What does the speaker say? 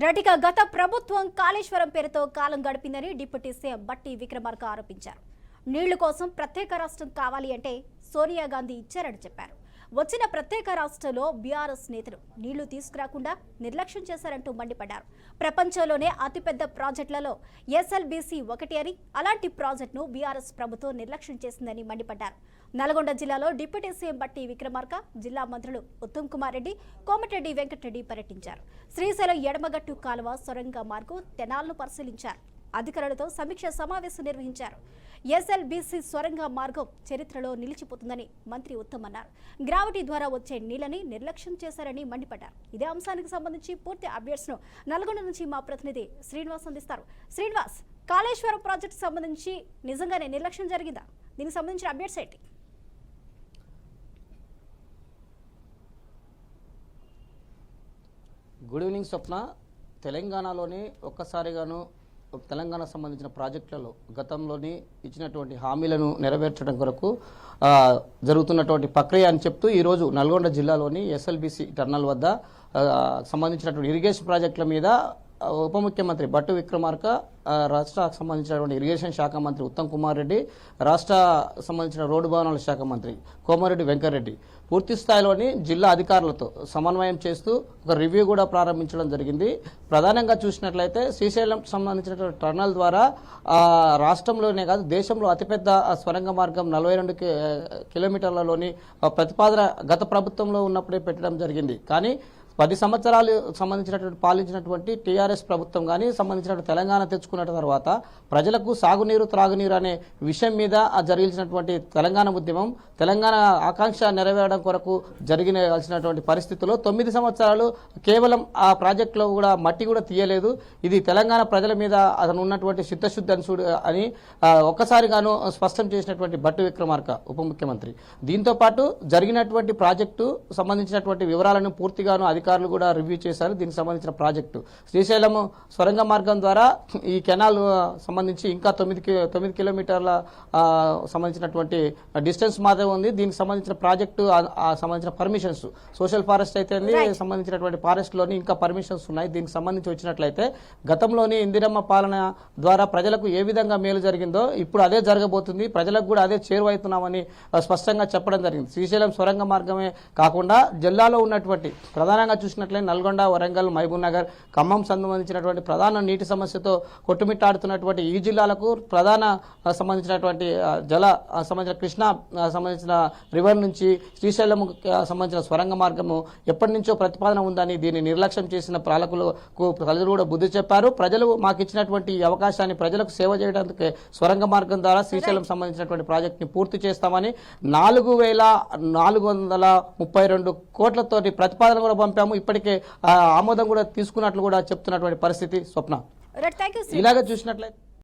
రటిక గత ప్రభుత్వం కాళేశ్వరం పేరుతో కాలం గడిపిందని డిప్యూటీ సీఎం బట్టి విక్రమార్క ఆరోపించారు. నీళ్ల కోసం ప్రత్యేక రాష్ట్రం కావాలి అంటే సోనియా గాంధీ ఇచ్చారని చెప్పారు. వచ్చిన ప్రత్యేక రాష్ట్రంలో బీఆర్ఎస్ నేతలు నీళ్లు తీసుకురాకుండా నిర్లక్ష్యం చేశారంటూ మండిపడ్డారు. ప్రపంచంలోనే అతిపెద్ద ప్రాజెక్టులలో ఎస్ఎల్బీసీ ఒకటి అని, అలాంటి ప్రాజెక్టును బీఆర్ఎస్ ప్రభుత్వం నిర్లక్ష్యం చేసిందని మండిపడ్డారు. నల్గొండ జిల్లాలో డిప్యూటీ సీఎం బట్టి విక్రమార్క, జిల్లా మంత్రులు ఉత్తమ్ కుమార్ రెడ్డి, కోమటిరెడ్డి వెంకటరెడ్డి పర్యటించారు. శ్రీశైలం ఎడమగట్టు కాలువ సొరంగ మార్గం తెనాలను పరిశీలించారు. అధికారులతో సమీక్ష సమావేశం నిర్వహించారు. ఎస్ఎల్బీసీ సొరంగ మార్గం చరిత్రలో నిలిచిపోతుందని మంత్రి ఉత్తమ్ అన్నారు. గ్రావిటీ ద్వారా వచ్చే నీళ్లని నిర్లక్ష్యం చేశారని మండిపడ్డారు. ఇదే అంశానికి సంబంధించి పూర్తి అప్డేట్స్ ను నల్గొండ నుంచి మా ప్రతినిధి శ్రీనివాస్ అందిస్తారు. శ్రీనివాస్, కాళేశ్వరం ప్రాజెక్టు సంబంధించి నిజంగానే నిర్లక్ష్యం జరిగిందా? దీనికి సంబంధించిన అప్డేట్స్ ఏంటి? గుడ్ ఈవినింగ్ స్వప్న. తెలంగాణలోని ఒక్కసారిగాను తెలంగాణకు సంబంధించిన ప్రాజెక్టులలో గతంలోని ఇచ్చినటువంటి హామీలను నెరవేర్చడం కొరకు జరుగుతున్నటువంటి ప్రక్రియ అని చెప్తూ ఈరోజు నల్గొండ జిల్లాలోని ఎస్ఎల్బీసీ టర్నల్ వద్ద సంబంధించినటువంటి ఇరిగేషన్ ప్రాజెక్టుల మీద ఉప ముఖ్యమంత్రి బట్టి విక్రమార్క, రాష్ట్రానికి సంబంధించినటువంటి ఇరిగేషన్ శాఖ మంత్రి ఉత్తమ్ కుమార్ రెడ్డి, రాష్ట్ర సంబంధించిన రోడ్డు భవనాల శాఖ మంత్రి కోమటిరెడ్డి వెంకటరెడ్డి పూర్తి స్థాయిలోని జిల్లా అధికారులతో సమన్వయం చేస్తూ ఒక రివ్యూ కూడా ప్రారంభించడం జరిగింది. ప్రధానంగా చూసినట్లయితే శ్రీశైలం సంబంధించినటువంటి టర్నల్ ద్వారా రాష్ట్రంలోనే కాదు దేశంలో అతిపెద్ద సొరంగ మార్గం 42 కిలోమీటర్లలోని ప్రతిపాదన గత ప్రభుత్వంలో ఉన్నప్పుడే పెట్టడం జరిగింది. కానీ 10 సంవత్సరాలు సంబంధించినటువంటి పాలించినటువంటి టీఆర్ఎస్ ప్రభుత్వం కానీ సంబంధించినటువంటి తెలంగాణ తెచ్చుకున్న తర్వాత ప్రజలకు సాగునీరు త్రాగునీరు అనే విషయం మీద జరిగినటువంటి తెలంగాణ ఉద్యమం, తెలంగాణ ఆకాంక్ష నెరవేరడం కొరకు జరిగినటువంటి పరిస్థితుల్లో 9 సంవత్సరాలు కేవలం ఆ ప్రాజెక్టులో కూడా మట్టి కూడా తీయలేదు. ఇది తెలంగాణ ప్రజల మీద అతను ఉన్నటువంటి చిత్తశుద్ధి అని ఒక్కసారిగాను స్పష్టం చేసినటువంటి బట్టి విక్రమార్క ఉప ముఖ్యమంత్రి. దీంతో పాటు జరిగినటువంటి ప్రాజెక్టు సంబంధించినటువంటి వివరాలను పూర్తిగాను అధికారులు కూడా రివ్యూ చేశారు. దీనికి సంబంధించిన ప్రాజెక్టు శ్రీశైలం సొరంగ మార్గం ద్వారా ఈ కెనాల్ సంబంధించి ఇంకా 9 కిలోమీటర్ల సంబంధించినటువంటి డిస్టెన్స్ మాత్రమే ఉంది. దీనికి సంబంధించిన ప్రాజెక్టు సంబంధించిన పర్మిషన్స్ సోషల్ ఫారెస్ట్ అయితే సంబంధించినటువంటి ఫారెస్ట్ లోని ఇంకా పర్మిషన్స్ ఉన్నాయి. దీనికి సంబంధించి వచ్చినట్లయితే గతంలోని ఇందిరమ్మ పాలన ద్వారా ప్రజలకు ఏ విధంగా మేలు జరిగిందో ఇప్పుడు అదే జరగబోతుంది. ప్రజలకు కూడా అదే చేరువవుతున్నామని స్పష్టంగా చెప్పడం జరిగింది. శ్రీశైలం సొరంగ మార్గమే కాకుండా జిల్లాలో ఉన్నటువంటి ప్రధానంగా చూసినట్లయితే నల్గొండ, వరంగల్, మహబూబ్ నగర్, ఖమ్మం సంబంధించినటువంటి ప్రధాన నీటి సమస్యతో కొట్టుమిట్టాడుతున్నటువంటి ఈ జిల్లాలకు ప్రధాన సంబంధించినటువంటి జల సంబంధించిన కృష్ణా సంబంధించిన రివర్ నుంచి శ్రీశైలం సంబంధించిన సొరంగ మార్గము ఎప్పటి నుంచో ప్రతిపాదన ఉందని దీన్ని నిర్లక్ష్యం చేసిన పాలకులకు ప్రజలు కూడా బుద్ధి చెప్పారు. ప్రజలు మాకు ఇచ్చినటువంటి ఈ అవకాశాన్ని ప్రజలకు సేవ చేయడానికి సొరంగ మార్గం ద్వారా శ్రీశైలం సంబంధించినటువంటి ప్రాజెక్టుని పూర్తి చేస్తామని 4,432 కోట్లతోటి ప్రతిపాదన కూడా పంపాము. ఇప్పటికే ఆమోదం కూడా తీసుకున్నట్లు కూడా చెప్తున్నటువంటి పరిస్థితి స్వప్న. ఇలాగ చూసినట్లయితే